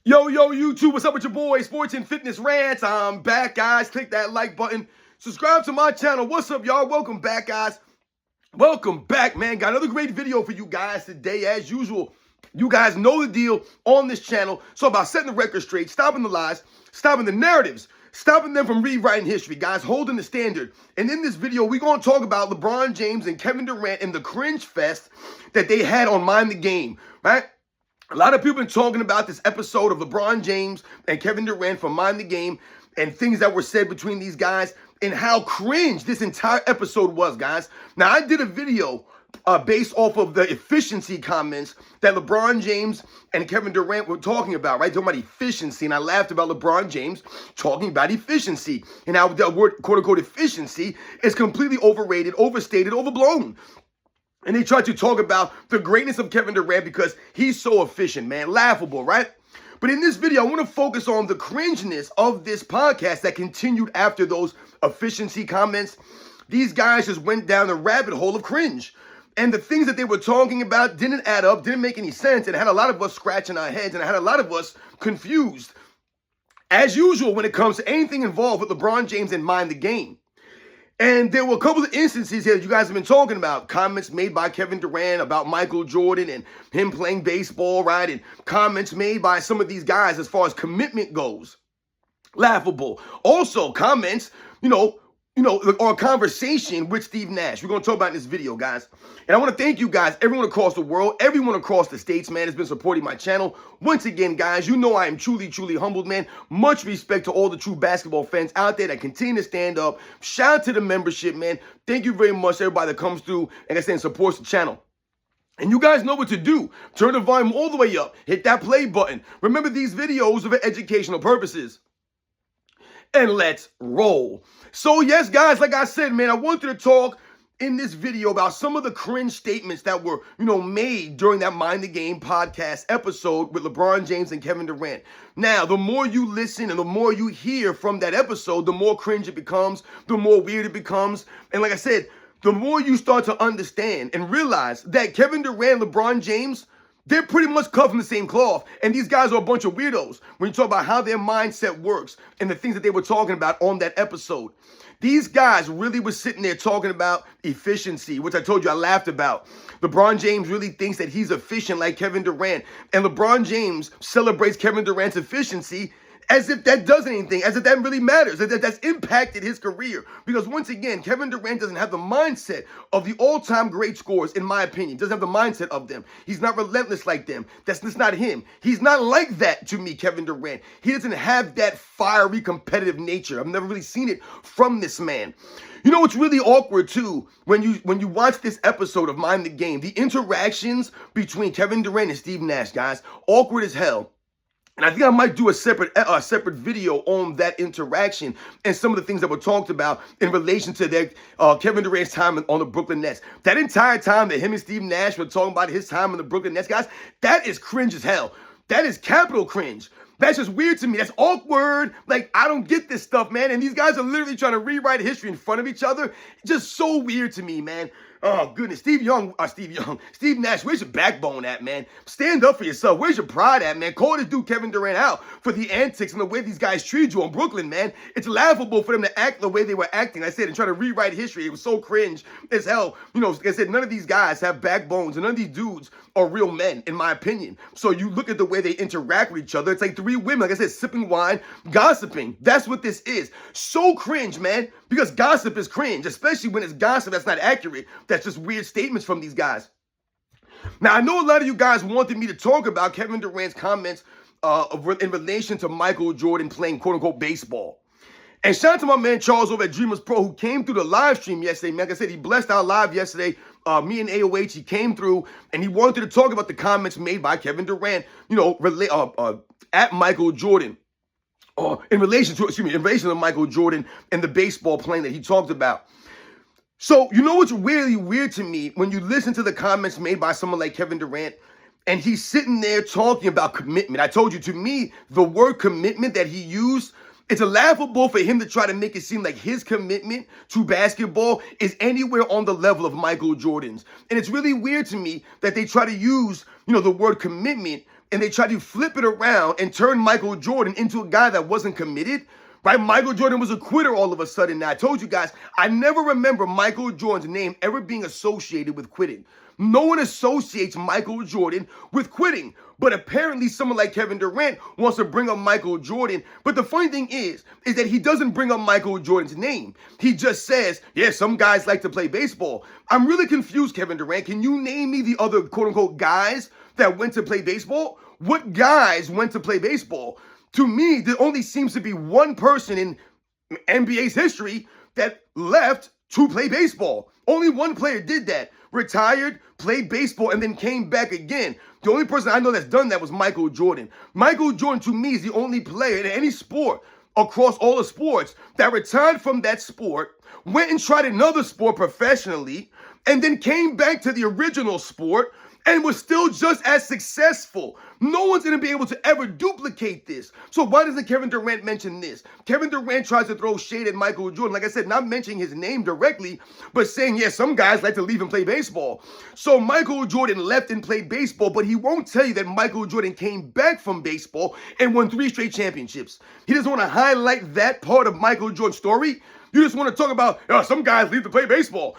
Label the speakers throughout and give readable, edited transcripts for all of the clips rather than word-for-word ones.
Speaker 1: Yo, YouTube, what's up with your boy, Sports and Fitness Rants? I'm back, guys. Click that like button. Subscribe to my channel. What's up, y'all? Welcome back, guys. Welcome back, man. Got another great video for you guys today, as usual. You guys know the deal on this channel. So about setting the record straight, stopping the lies, stopping the narratives, stopping them from rewriting history, guys, holding the standard. And in this video, we're going to talk about LeBron James and Kevin Durant and the cringe fest that they had on Mind the Game, right? A lot of people have been talking about this episode of LeBron James and Kevin Durant from Mind the Game and things that were said between these guys and how cringe this entire episode was, guys. Now, I did a video based off of the efficiency comments that LeBron James and Kevin Durant were talking about, right? Talking about efficiency, and I laughed about LeBron James talking about efficiency and how the word quote-unquote efficiency is completely overrated, overstated, overblown. And they tried to talk about the greatness of Kevin Durant because he's so efficient, man. Laughable, right? But in this video, I want to focus on the cringeness of this podcast that continued after those efficiency comments. These guys just went down the rabbit hole of cringe. And the things that they were talking about didn't add up, didn't make any sense, and had a lot of us scratching our heads, and had a lot of us confused. As usual, when it comes to anything involved with LeBron James and Mind the Game. And there were a couple of instances here that you guys have been talking about. Comments made by Kevin Durant about Michael Jordan and him playing baseball, right? And comments made by some of these guys as far as commitment goes. Laughable. Also, comments, or a conversation with Steve Nash. We're going to talk about in this video, guys. And I want to thank you guys, everyone across the world, everyone across the states, man, has been supporting my channel. Once again, guys, you know I am truly, truly humbled, man. Much respect to all the true basketball fans out there that continue to stand up. Shout out to the membership, man. Thank you very much, everybody that comes through and I say supports the channel. And you guys know what to do. Turn the volume all the way up. Hit that play button. Remember, these videos are for educational purposes. And let's roll. So yes, guys, like I said, man, I wanted to talk in this video about some of the cringe statements that were, made during that Mind the Game podcast episode with LeBron James and Kevin Durant. Now, the more you listen and the more you hear from that episode, the more cringe it becomes, the more weird it becomes. And like I said, the more you start to understand and realize that Kevin Durant, LeBron James, they're pretty much cut from the same cloth, and these guys are a bunch of weirdos when you talk about how their mindset works and the things that they were talking about on that episode. These guys really were sitting there talking about efficiency, which I told you I laughed about. LeBron James really thinks that he's efficient like Kevin Durant, and LeBron James celebrates Kevin Durant's efficiency as if that does anything, as if that really matters, as if that's impacted his career. Because once again, Kevin Durant doesn't have the mindset of the all-time great scorers, in my opinion. Doesn't have the mindset of them. He's not relentless like them. That's not him. He's not like that to me, Kevin Durant. He doesn't have that fiery, competitive nature. I've never really seen it from this man. You know, it's really awkward, too, when you watch this episode of Mind the Game. The interactions between Kevin Durant and Steve Nash, guys, awkward as hell. And I think I might do a separate video on that interaction and some of the things that were talked about in relation to their Kevin Durant's time on the Brooklyn Nets. That entire time that him and Steve Nash were talking about his time on the Brooklyn Nets, guys, that is cringe as hell. That is capital cringe. That's just weird to me. That's awkward. Like, I don't get this stuff, man. And these guys are literally trying to rewrite history in front of each other. Just so weird to me, man. Oh, goodness. Steve Nash, where's your backbone at, man? Stand up for yourself. Where's your pride at, man? Call this dude Kevin Durant out for the antics and the way these guys treated you on Brooklyn, man. It's laughable for them to act the way they were acting, I said, and try to rewrite history. It was so cringe as hell. Like I said, none of these guys have backbones, and none of these dudes are real men, in my opinion. So you look at the way they interact with each other. It's like three women, like I said, sipping wine, gossiping. That's what this is. So cringe, man, because gossip is cringe, especially when it's gossip that's not accurate. That's just weird statements from these guys. Now, I know a lot of you guys wanted me to talk about Kevin Durant's comments in relation to Michael Jordan playing quote-unquote baseball. And shout out to my man Charles over at Dreamers Pro, who came through the live stream yesterday. Man, like I said, he blessed our live yesterday. Me and AOH, he came through and he wanted to talk about the comments made by Kevin Durant, at Michael Jordan. In relation to Michael Jordan and the baseball playing that he talked about. So, you know what's really weird to me when you listen to the comments made by someone like Kevin Durant and he's sitting there talking about commitment. I told you, to me, the word commitment that he used, it's laughable for him to try to make it seem like his commitment to basketball is anywhere on the level of Michael Jordan's. And it's really weird to me that they try to use, the word commitment and they tried to flip it around and turn Michael Jordan into a guy that wasn't committed, right? Michael Jordan was a quitter all of a sudden. Now, I told you guys, I never remember Michael Jordan's name ever being associated with quitting. No one associates Michael Jordan with quitting. But apparently someone like Kevin Durant wants to bring up Michael Jordan. But the funny thing is that he doesn't bring up Michael Jordan's name. He just says, yeah, some guys like to play baseball. I'm really confused, Kevin Durant. Can you name me the other quote-unquote guys that went to play baseball? What guys went to play baseball? To me, there only seems to be one person in NBA's history that left to play baseball. Only one player did that. Retired, played baseball, and then came back again. The only person I know that's done that was Michael Jordan. Michael Jordan, to me, is the only player in any sport, across all the sports, that retired from that sport, went and tried another sport professionally, and then came back to the original sport and was still just as successful. No one's going to be able to ever duplicate this. So why doesn't Kevin Durant mention this? Kevin Durant tries to throw shade at Michael Jordan. Like I said, not mentioning his name directly, but saying, yeah, some guys like to leave and play baseball. So Michael Jordan left and played baseball, but he won't tell you that Michael Jordan came back from baseball and won 3 straight championships. He doesn't want to highlight that part of Michael Jordan's story. You just want to talk about, some guys leave to play baseball.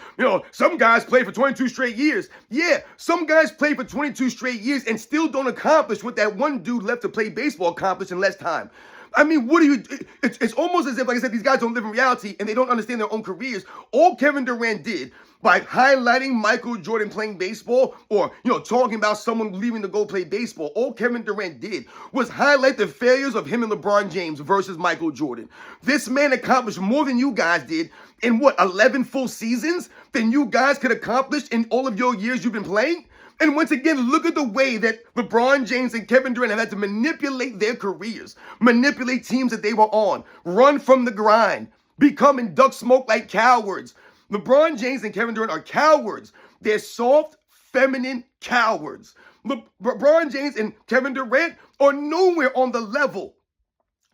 Speaker 1: Some guys play for 22 straight years. Yeah, some guys play for 22 straight years and still don't accomplish what that one dude left to play baseball accomplished in less time. I mean, what do you, it's almost as if, like I said, these guys don't live in reality and they don't understand their own careers. All Kevin Durant did by highlighting Michael Jordan playing baseball or, talking about someone leaving to go play baseball, all Kevin Durant did was highlight the failures of him and LeBron James versus Michael Jordan. This man accomplished more than you guys did in 11 full seasons than you guys could accomplish in all of your years you've been playing? And once again, look at the way that LeBron James and Kevin Durant have had to manipulate their careers, manipulate teams that they were on, run from the grind, become and duck smoke like cowards. LeBron James and Kevin Durant are cowards. They're soft, feminine cowards. LeBron James and Kevin Durant are nowhere on the level,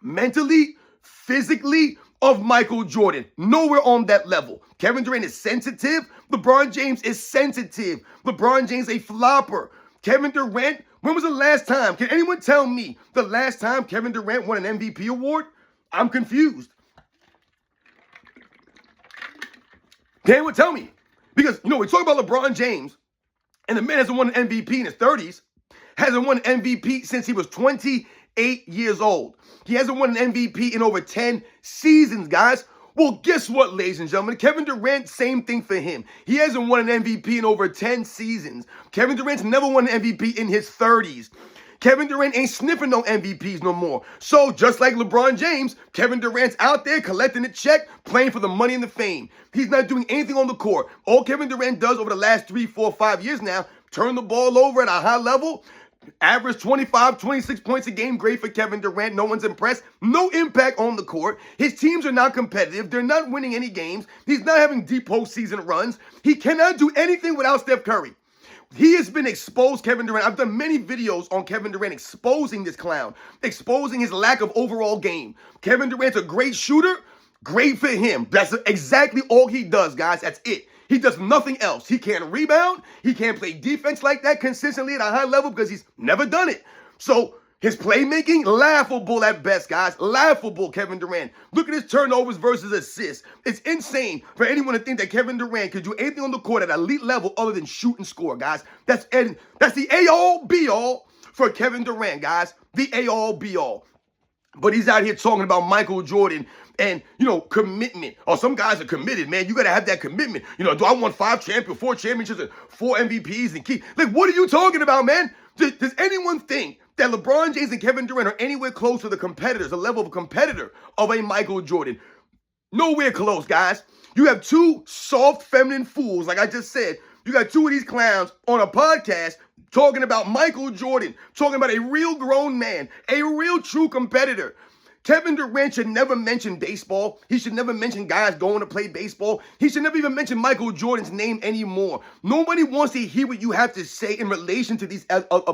Speaker 1: mentally, physically, of Michael Jordan. Nowhere on that level. Kevin Durant is sensitive. LeBron James is sensitive. LeBron James a flopper. Kevin Durant, when was the last time? Can anyone tell me the last time Kevin Durant won an MVP award? I'm confused. Can anyone tell me? Because, we talk about LeBron James, and the man hasn't won an MVP in his 30s, hasn't won an MVP since he was 28 years old. He hasn't won an MVP in over 10 seasons, guys. Well, guess what, ladies and gentlemen? Kevin Durant, same thing for him. He hasn't won an MVP in over 10 seasons. Kevin Durant's never won an MVP in his 30s. Kevin Durant ain't sniffing no MVPs no more. So just like LeBron James, Kevin Durant's out there collecting a check, playing for the money and the fame. He's not doing anything on the court. All Kevin Durant does over the last 3, 4, 5 years now, turn the ball over at a high level, average 25, 26 points a game. Great for Kevin Durant. No one's impressed. No impact on the court. His teams are not competitive. They're not winning any games. He's not having deep postseason runs. He cannot do anything without Steph Curry. He has been exposed, Kevin Durant. I've done many videos on Kevin Durant exposing this clown, exposing his lack of overall game. Kevin Durant's a great shooter. Great for him. That's exactly all he does, guys. That's it. He does nothing else. He can't rebound. He can't play defense like that consistently at a high level because he's never done it. So his playmaking, laughable at best, guys. Laughable, Kevin Durant. Look at his turnovers versus assists. It's insane for anyone to think that Kevin Durant could do anything on the court at elite level other than shoot and score, guys. That's the A-all, B-all for Kevin Durant, guys. The A-all, B-all. But he's out here talking about Michael Jordan and, commitment. Oh, some guys are committed, man. You got to have that commitment. Do I want 4 championships and 4 MVPs and key? Like, what are you talking about, man? Does anyone think that LeBron James and Kevin Durant are anywhere close to the competitors, the level of a competitor of a Michael Jordan? Nowhere close, guys. You have 2 soft, feminine fools, like I just said. You got 2 of these clowns on a podcast talking about Michael Jordan, talking about a real grown man, a real true competitor. Kevin Durant should never mention baseball. He should never mention guys going to play baseball. He should never even mention Michael Jordan's name anymore. Nobody wants to hear what you have to say in relation to these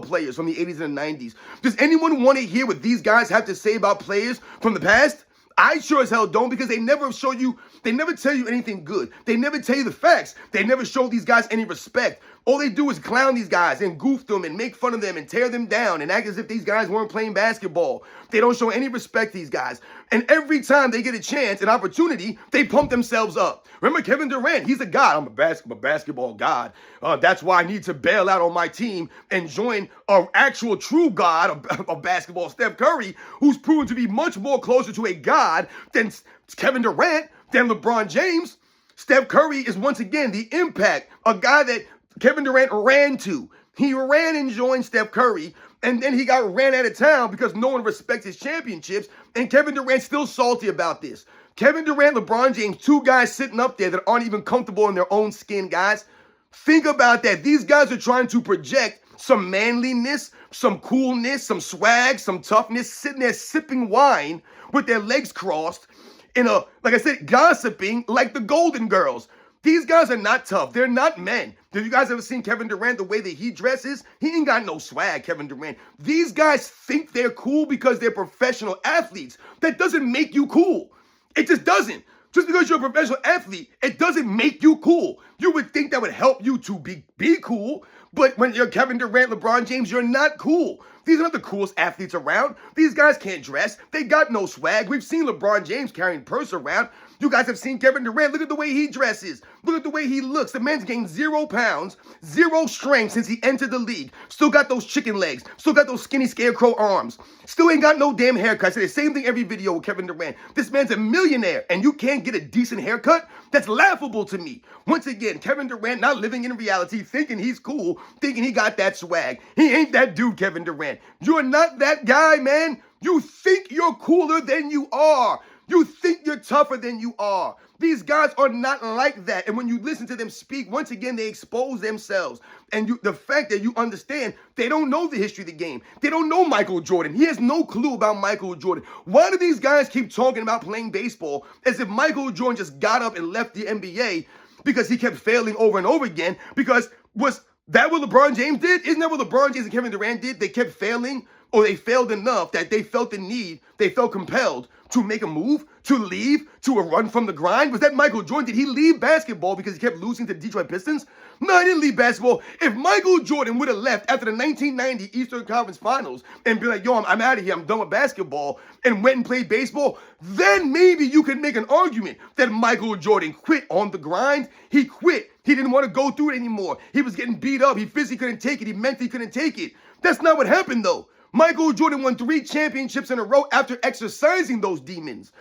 Speaker 1: players from the 80s and the 90s. Does anyone want to hear what these guys have to say about players from the past? I sure as hell don't, because they never show you, they never tell you anything good. They never tell you the facts. They never show these guys any respect. All they do is clown these guys and goof them and make fun of them and tear them down and act as if these guys weren't playing basketball. They don't show any respect to these guys. And every time they get a chance, an opportunity, they pump themselves up. Remember Kevin Durant? He's a god. I'm a basketball god. That's why I need to bail out on my team and join an actual true god of basketball, Steph Curry, who's proven to be much more closer to a god than Kevin Durant, than LeBron James. Steph Curry is once again the impact, a guy that Kevin Durant ran to. He ran and joined Steph Curry, and then he got ran out of town because no one respects his championships, and Kevin Durant's still salty about this. Kevin Durant, LeBron James, two guys sitting up there that aren't even comfortable in their own skin, guys. Think about that. These guys are trying to project some manliness, some coolness, some swag, some toughness, sitting there sipping wine with their legs crossed, like I said, gossiping like the Golden Girls. These guys are not tough. They're not men. Have you guys ever seen Kevin Durant, the way that he dresses? He ain't got no swag, Kevin Durant. These guys think they're cool because they're professional athletes. That doesn't make you cool. It just doesn't. Just because you're a professional athlete, it doesn't make you cool. You would think that would help you to be cool, but when you're Kevin Durant, LeBron James, you're not cool. These are not the coolest athletes around. These guys can't dress. They got no swag. We've seen LeBron James carrying purse around. You guys have seen Kevin Durant. Look at the way he dresses. Look at the way he looks. The man's gained 0 pounds, 0 strength since he entered the league. Still got those chicken legs. Still got those skinny scarecrow arms. Still ain't got no damn haircut. I say the same thing every video with Kevin Durant. This man's a millionaire, and you can't get a decent haircut? That's laughable to me. Once again, Kevin Durant not living in reality, thinking he's cool, thinking he got that swag. He ain't that dude, Kevin Durant. You're not that guy, man. You think you're cooler than you are. You think you're tougher than you are. These guys are not like that. And when you listen to them speak, once again, they expose themselves. And the fact that you understand, they don't know the history of the game. They don't know Michael Jordan. He has no clue about Michael Jordan. Why do these guys keep talking about playing baseball as if Michael Jordan just got up and left the NBA because he kept failing over and over again? Because was that what LeBron James did? Isn't that what LeBron James and Kevin Durant did? They kept failing, or they failed enough that they felt the need, they felt compelled to make a move, to leave, to a run from the grind? Was that Michael Jordan? Did he leave basketball because he kept losing to the Detroit Pistons? No, he didn't leave basketball. If Michael Jordan would have left after the 1990 Eastern Conference Finals and be like, yo, I'm out of here, I'm done with basketball, and went and played baseball, then maybe you could make an argument that Michael Jordan quit on the grind. He quit. He didn't want to go through it anymore. He was getting beat up. He physically couldn't take it. He mentally couldn't take it. That's not what happened, though. Michael Jordan won 3 championships in a row after exercising those demons,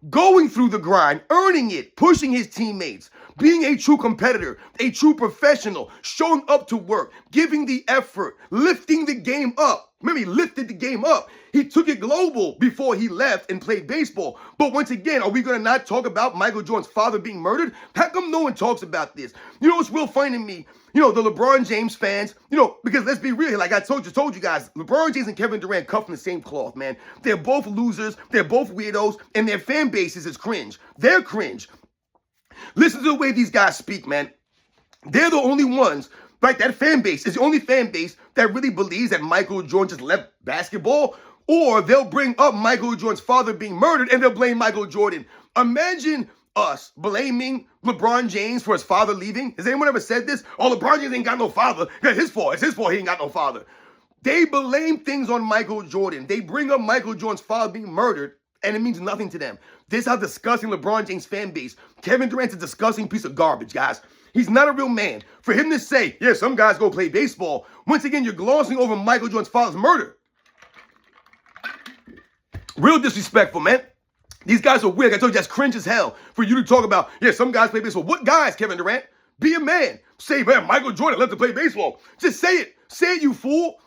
Speaker 1: going through the grind, earning it, pushing his teammates, being a true competitor, a true professional, showing up to work, giving the effort, lifting the game up. Remember, he lifted the game up. He took it global before he left and played baseball. But once again, are we going to not talk about Michael Jordan's father being murdered? How come no one talks about this? You know what's real funny to me? You know, the LeBron James fans, because let's be real, like I told you guys, LeBron James and Kevin Durant cut from the same cloth, man. They're both losers. They're both weirdos. And their fan bases is cringe. They're cringe. Listen to the way these guys speak, man. They're the only ones. Right, that fan base is the only fan base that really believes that Michael Jordan just left basketball, or they'll bring up Michael Jordan's father being murdered and they'll blame Michael Jordan. Imagine us blaming LeBron James for his father leaving. Has anyone ever said this? Oh, LeBron James ain't got no father. It's his fault. It's his fault he ain't got no father. They blame things on Michael Jordan. They bring up Michael Jordan's father being murdered, and it means nothing to them. This is how disgusting LeBron James' fan base. Kevin Durant's a disgusting piece of garbage, guys. He's not a real man. For him to say, yeah, some guys go play baseball, once again, you're glossing over Michael Jordan's father's murder. Real disrespectful, man. These guys are weird. I told you that's cringe as hell for you to talk about, yeah, some guys play baseball. What guys, Kevin Durant? Be a man. Say, man, Michael Jordan left to play baseball. Just say it. Say it, you fool.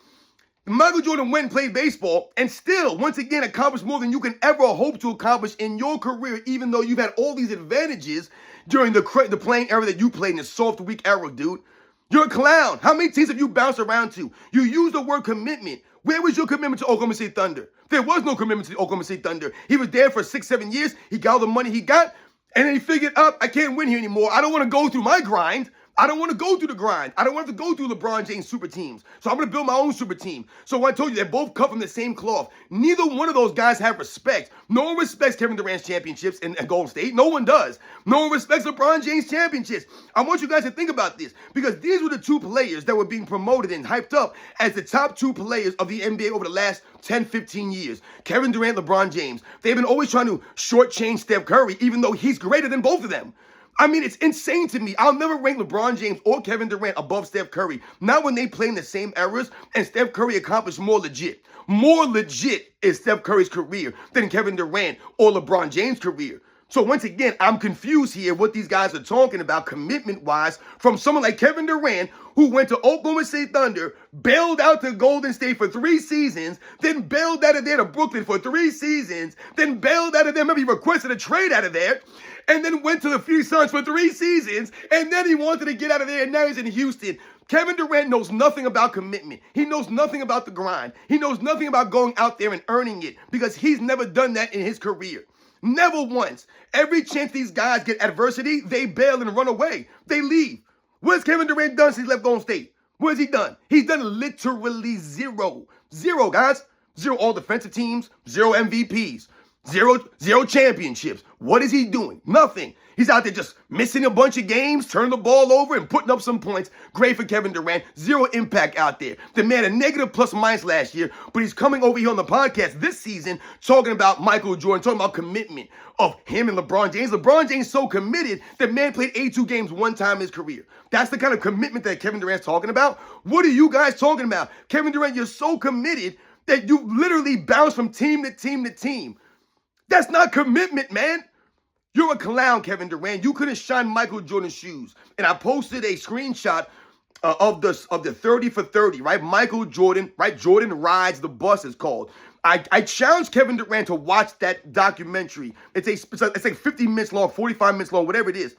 Speaker 1: Michael Jordan went and played baseball and still, once again, accomplished more than you can ever hope to accomplish in your career, even though you've had all these advantages during the playing era that you played in the soft, weak era, dude. You're a clown. How many teams have you bounced around to? You used the word commitment. Where was your commitment to Oklahoma City Thunder? There was no commitment to the Oklahoma City Thunder. He was there for 6-7 years. He got all the money he got, and then he figured, I can't win here anymore. I don't want to go through my grind. I don't want to go through the grind. I don't want to go through LeBron James super teams. So I'm going to build my own super team. So when I told you, they both cut from the same cloth. Neither one of those guys have respect. No one respects Kevin Durant's championships in Golden State. No one does. No one respects LeBron James' championships. I want you guys to think about this, because these were the two players that were being promoted and hyped up as the top two players of the NBA over the last 10, 15 years. Kevin Durant, LeBron James. They've been always trying to shortchange Steph Curry, even though he's greater than both of them. I mean, it's insane to me. I'll never rank LeBron James or Kevin Durant above Steph Curry. Not when they play in the same eras and Steph Curry accomplished more legit. More legit is Steph Curry's career than Kevin Durant or LeBron James' career. So once again, I'm confused here what these guys are talking about commitment-wise from someone like Kevin Durant, who went to Oklahoma State Thunder, bailed out to Golden State for 3 seasons, then bailed out of there to Brooklyn for 3 seasons, then bailed out of there, maybe requested a trade out of there, and then went to the Phoenix Suns for 3 seasons, and then he wanted to get out of there, and now he's in Houston. Kevin Durant knows nothing about commitment. He knows nothing about the grind. He knows nothing about going out there and earning it, because he's never done that in his career. Never once. Every chance these guys get adversity, they bail and run away. They leave. What has Kevin Durant done since he left Golden State? What has he done? He's done literally zero. Zero, guys. 0 all defensive teams, 0 MVPs, 0 championships. What is he doing? Nothing. He's out there just missing a bunch of games, turning the ball over and putting up some points. Great for Kevin Durant. 0 impact out there. The man, a negative plus minus last year, but he's coming over here on the podcast this season talking about Michael Jordan, talking about commitment of him and LeBron James. LeBron James so committed that man played 82 games one time in his career. That's the kind of commitment that Kevin Durant's talking about. What are you guys talking about? Kevin Durant, you're so committed that you literally bounce from team to team to team. That's not commitment, man. You're a clown, Kevin Durant. You couldn't shine Michael Jordan's shoes. And I posted a screenshot of the 30 for 30, right? Michael Jordan, right? Jordan Rides the Bus is called. I challenged Kevin Durant to watch that documentary. It's like 50 minutes long, 45 minutes long, whatever it is.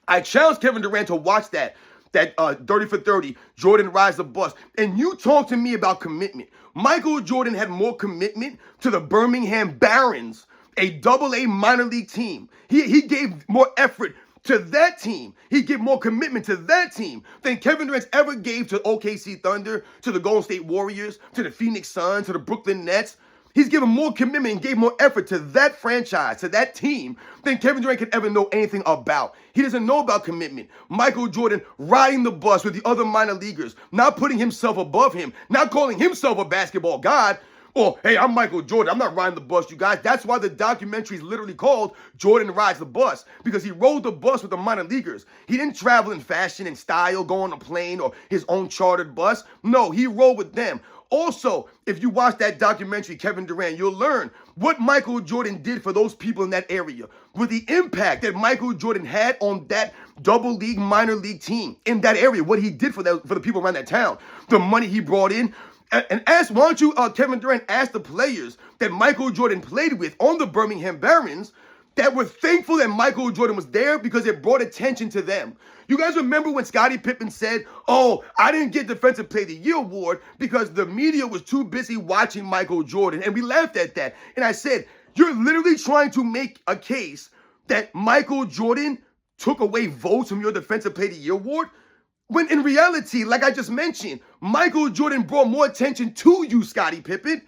Speaker 1: I challenged Kevin Durant to watch that 30 for 30, Jordan Rides the Bus. And you talk to me about commitment. Michael Jordan had more commitment to the Birmingham Barons, a double-A minor league team. He gave more effort to that team. He gave more commitment to that team than Kevin Durant ever gave to OKC Thunder, to the Golden State Warriors, to the Phoenix Suns, to the Brooklyn Nets. He's given more commitment and gave more effort to that franchise, to that team, than Kevin Durant could ever know anything about. He doesn't know about commitment. Michael Jordan riding the bus with the other minor leaguers, not putting himself above him, not calling himself a basketball god. Or, hey, I'm Michael Jordan. I'm not riding the bus, you guys. That's why the documentary is literally called Jordan Rides the Bus, because he rode the bus with the minor leaguers. He didn't travel in fashion and style, go on a plane or his own chartered bus. No, he rode with them. Also, if you watch that documentary, Kevin Durant, you'll learn what Michael Jordan did for those people in that area, with the impact that Michael Jordan had on that double league minor league team in that area, what he did for the people around that town, the money he brought in. And ask, why don't you, Kevin Durant, ask the players that Michael Jordan played with on the Birmingham Barons that were thankful that Michael Jordan was there because it brought attention to them. You guys remember when Scottie Pippen said, oh, I didn't get Defensive Player of the Year award because the media was too busy watching Michael Jordan. And we laughed at that. And I said, you're literally trying to make a case that Michael Jordan took away votes from your Defensive Player of the Year award? When in reality, like I just mentioned, Michael Jordan brought more attention to you, Scottie Pippen.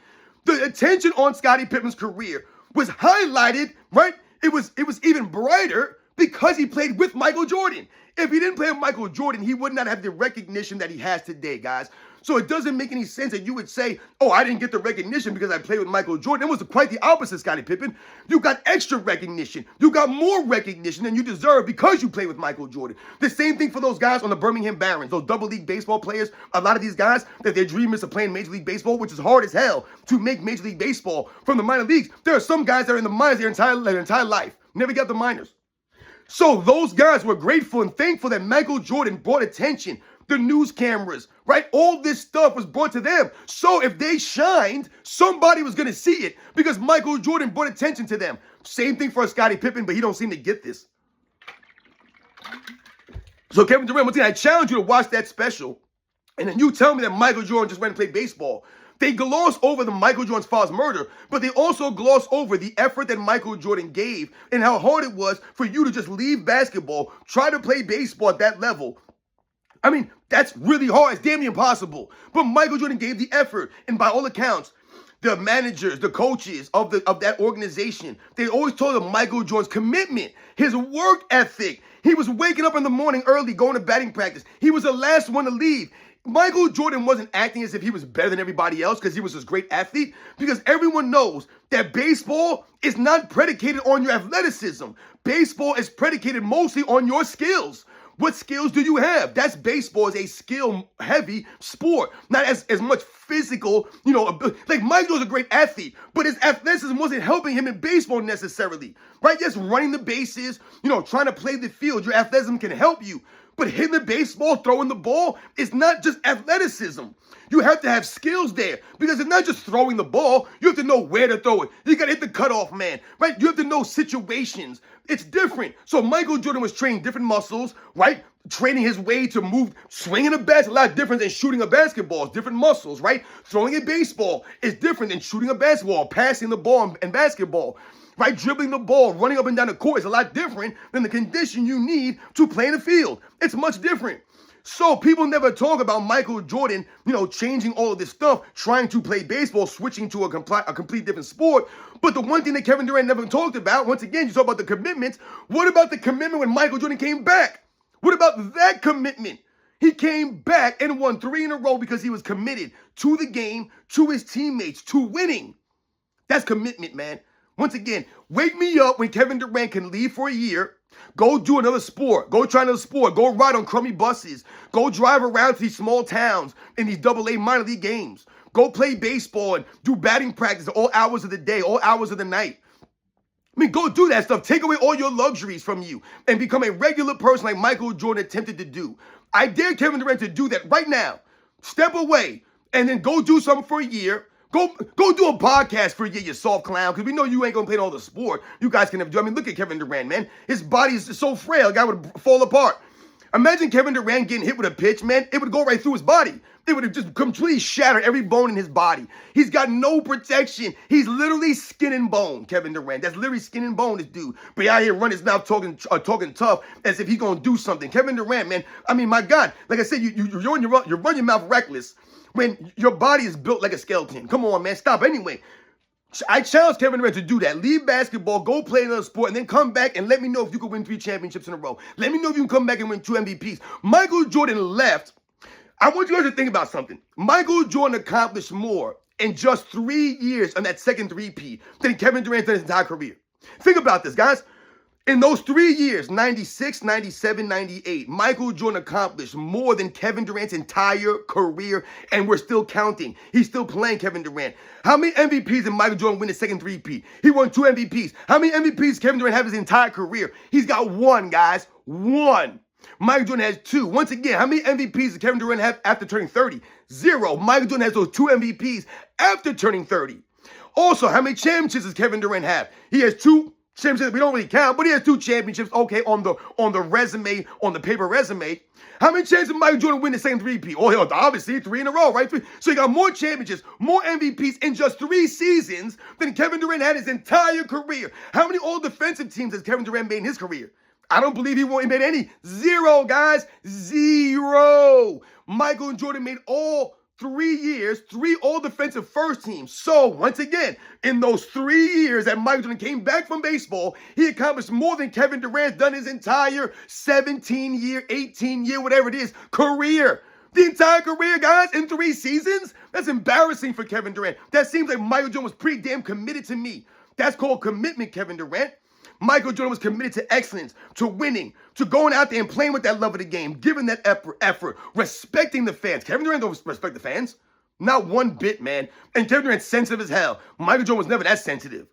Speaker 1: The attention on Scottie Pippen's career was highlighted, right? It was even brighter because he played with Michael Jordan. If he didn't play with Michael Jordan, he would not have the recognition that he has today, guys. So it doesn't make any sense that you would say, oh, I didn't get the recognition because I played with Michael Jordan. It was quite the opposite, Scottie Pippen. You got extra recognition. You got more recognition than you deserve because you played with Michael Jordan. The same thing for those guys on the Birmingham Barons, those double league baseball players. A lot of these guys, that their dream is to play in Major League Baseball, which is hard as hell to make Major League Baseball from the minor leagues. There are some guys that are in the minors their entire life, never got the minors. So those guys were grateful and thankful that Michael Jordan brought attention. The news cameras, right? All this stuff was brought to them. So if they shined, somebody was going to see it because Michael Jordan brought attention to them. Same thing for Scottie Pippen, but he don't seem to get this. So Kevin Durant, once again, I challenge you to watch that special. And then you tell me that Michael Jordan just went and played baseball. They gloss over the Michael Jordan's father's murder, but they also gloss over the effort that Michael Jordan gave and how hard it was for you to just leave basketball, try to play baseball at that level, I mean, that's really hard. It's damn near impossible. But Michael Jordan gave the effort. And by all accounts, the managers, the coaches of that organization, they always told him Michael Jordan's commitment, his work ethic. He was waking up in the morning early, going to batting practice. He was the last one to leave. Michael Jordan wasn't acting as if he was better than everybody else because he was this great athlete, because everyone knows that baseball is not predicated on your athleticism. Baseball is predicated mostly on your skills. What skills do you have? That's baseball is a skill-heavy sport, not as much physical, like Michael's a great athlete, but his athleticism wasn't helping him in baseball necessarily, right? Just running the bases, trying to play the field, your athleticism can help you. But hitting the baseball, throwing the ball, is not just athleticism. You have to have skills there, because it's not just throwing the ball. You have to know where to throw it. You got to hit the cutoff man, right? You have to know situations. It's different. So Michael Jordan was training different muscles, right? Training his way to move, swinging a bat is a lot different than shooting a basketball. It's different muscles, right? Throwing a baseball is different than shooting a basketball, passing the ball in basketball. Right, dribbling the ball, running up and down the court is a lot different than the condition you need to play in the field. It's much different. So people never talk about Michael Jordan, changing all of this stuff, trying to play baseball, switching to a complete different sport. But the one thing that Kevin Durant never talked about, once again, you talk about the commitments. What about the commitment when Michael Jordan came back? What about that commitment? He came back and won 3 in a row because he was committed to the game, to his teammates, to winning. That's commitment, man. Once again, wake me up when Kevin Durant can leave for a year, go do another sport, go try another sport, go ride on crummy buses, go drive around to these small towns in these AA minor league games, go play baseball and do batting practice all hours of the day, all hours of the night. I mean, go do that stuff. Take away all your luxuries from you and become a regular person like Michael Jordan attempted to do. I dare Kevin Durant to do that right now. Step away and then go do something for a year. Go do a podcast for a year, you soft clown, because we know you ain't going to play all the sport. You guys can never do. I mean, look at Kevin Durant, man. His body is so frail. The guy would fall apart. Imagine Kevin Durant getting hit with a pitch, man. It would go right through his body. It would have just completely shattered every bone in his body. He's got no protection. He's literally skin and bone, Kevin Durant. That's literally skin and bone, this dude. But he out here running his mouth talking tough as if he's going to do something. Kevin Durant, man. I mean, my God. Like I said, you run your mouth reckless when your body is built like a skeleton. Come on, man. Stop. Anyway, I challenge Kevin Durant to do that. Leave basketball, go play another sport, and then come back and let me know if you could win 3 championships in a row. Let me know if you can come back and win 2 MVPs. Michael Jordan left. I want you guys to think about something. Michael Jordan accomplished more in just 3 years on that second three-peat than Kevin Durant did his entire career. Think about this, guys. In those 3 years, 96, 97, 98, Michael Jordan accomplished more than Kevin Durant's entire career, and we're still counting. He's still playing Kevin Durant. How many MVPs did Michael Jordan win his second three-peat? He won 2 MVPs. How many MVPs Kevin Durant have his entire career? He's got 1, guys. 1. Michael Jordan has 2. Once again, how many MVPs does Kevin Durant have after turning 30? 0. Michael Jordan has those 2 MVPs after turning 30. Also, how many championships does Kevin Durant have? He has 2 championships. We don't really count, but he has 2 championships. Okay, on the resume, on the paper resume. How many championships did Michael Jordan win the same three-peat? Oh, obviously 3 in a row, right? So he got more championships, more MVPs in just 3 seasons than Kevin Durant had his entire career. How many all-defensive teams has Kevin Durant made in his career? I don't believe he made any. 0, guys. 0. Michael Jordan made all 3 years, 3 all-defensive first teams. So, once again, in those 3 years that Michael Jordan came back from baseball, he accomplished more than Kevin Durant done his entire 17-year, 18-year, whatever it is, career. The entire career, guys, in 3 seasons? That's embarrassing for Kevin Durant. That seems like Michael Jordan was pretty damn committed to me. That's called commitment, Kevin Durant. Michael Jordan was committed to excellence, to winning, to going out there and playing with that love of the game, giving that effort, respecting the fans. Kevin Durant don't respect the fans. Not one bit, man. And Kevin Durant's sensitive as hell. Michael Jordan was never that sensitive.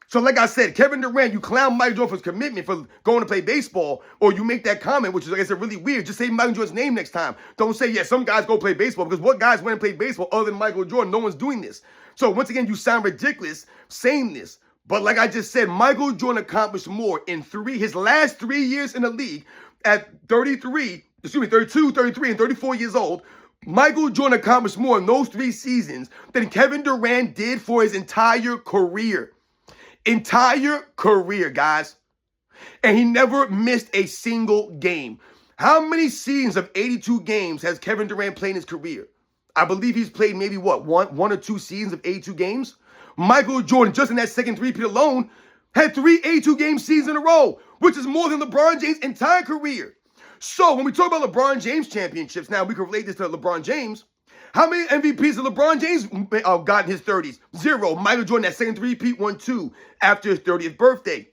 Speaker 1: So like I said, Kevin Durant, you clown Michael Jordan for his commitment for going to play baseball, or you make that comment, which is, like I said, really weird. Just say Michael Jordan's name next time. Don't say, yeah, some guys go play baseball, because what guys went and play baseball other than Michael Jordan? No one's doing this. So once again, you sound ridiculous saying this. But like I just said, Michael Jordan accomplished more in his last 3 years in the league at 32, 33, and 34 years old. Michael Jordan accomplished more in those 3 seasons than Kevin Durant did for his entire career. Entire career, guys. And he never missed a single game. How many seasons of 82 games has Kevin Durant played in his career? I believe he's played maybe, what, one or two seasons of 82 games? Michael Jordan, just in that second three-peat alone, had 3 82-game seasons in a row, which is more than LeBron James' entire career. So when we talk about LeBron James championships, now we can relate this to LeBron James. How many MVPs have LeBron James got in his 30s? 0. Michael Jordan, that second three-peat, won 2 after his 30th birthday.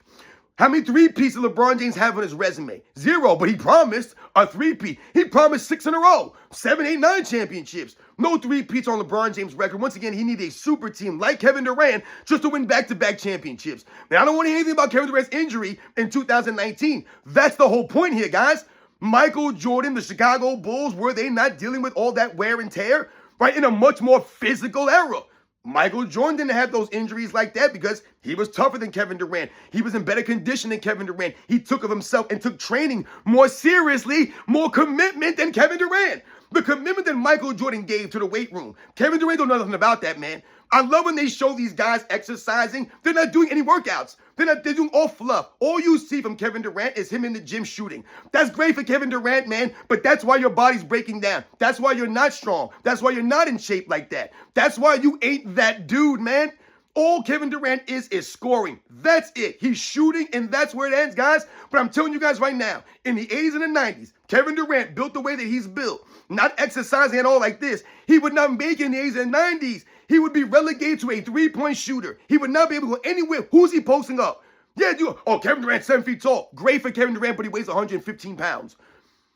Speaker 1: How many three-peats did LeBron James have on his resume? 0, but he promised a three-peat. He promised 6 in a row, 7, 8, 9 championships. No three-peats on LeBron James' record. Once again, he needed a super team like Kevin Durant just to win back-to-back championships. Now, I don't want to hear anything about Kevin Durant's injury in 2019. That's the whole point here, guys. Michael Jordan, the Chicago Bulls, were they not dealing with all that wear and tear, right, in a much more physical era? Michael Jordan didn't have those injuries like that because he was tougher than Kevin Durant. He was in better condition than Kevin Durant. He took of himself and took training more seriously, more commitment than Kevin Durant. The commitment that Michael Jordan gave to the weight room. Kevin Durant don't know nothing about that, man. I love when they show these guys exercising. They're not doing any workouts. They're doing all fluff. All you see from Kevin Durant is him in the gym shooting. That's great for Kevin Durant, man, but that's why your body's breaking down. That's why you're not strong. That's why you're not in shape like that. That's why you ain't that dude, man. All Kevin Durant is scoring. That's it. He's shooting, and that's where it ends, guys. But I'm telling you guys right now, in the 80s and the 90s, Kevin Durant built the way that he's built, not exercising at all like this. He would not make it in the 80s and 90s. He would be relegated to a three-point shooter. He would not be able to go anywhere. Who's he posting up? Yeah, Kevin Durant, 7 feet tall. Great for Kevin Durant, but he weighs 115 pounds.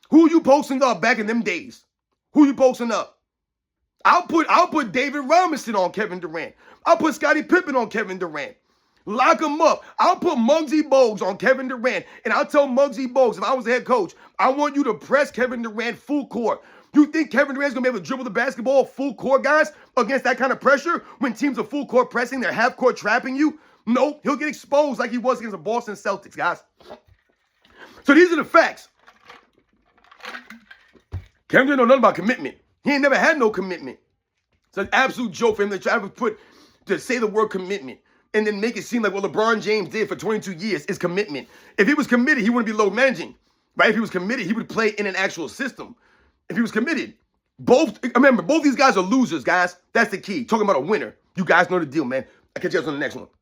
Speaker 1: Who you posting up back in them days? Who you posting up? I'll put David Robinson on Kevin Durant. I'll put Scottie Pippen on Kevin Durant. Lock him up. I'll put Muggsy Bogues on Kevin Durant. And I'll tell Muggsy Bogues, if I was the head coach, I want you to press Kevin Durant full court. You think Kevin Durant's going to be able to dribble the basketball full court, guys, against that kind of pressure? When teams are full court pressing, they're half court trapping you? No, he'll get exposed like he was against the Boston Celtics, guys. So these are the facts. Kevin Durant don't know nothing about commitment. He ain't never had no commitment. It's an absolute joke for him to try to say the word commitment and then make it seem like what LeBron James did for 22 years is commitment. If he was committed, he wouldn't be load managing, right? If he was committed, he would play in an actual system. If he was committed, remember, both these guys are losers, guys. That's the key. Talking about a winner. You guys know the deal, man. I'll catch you guys on the next one.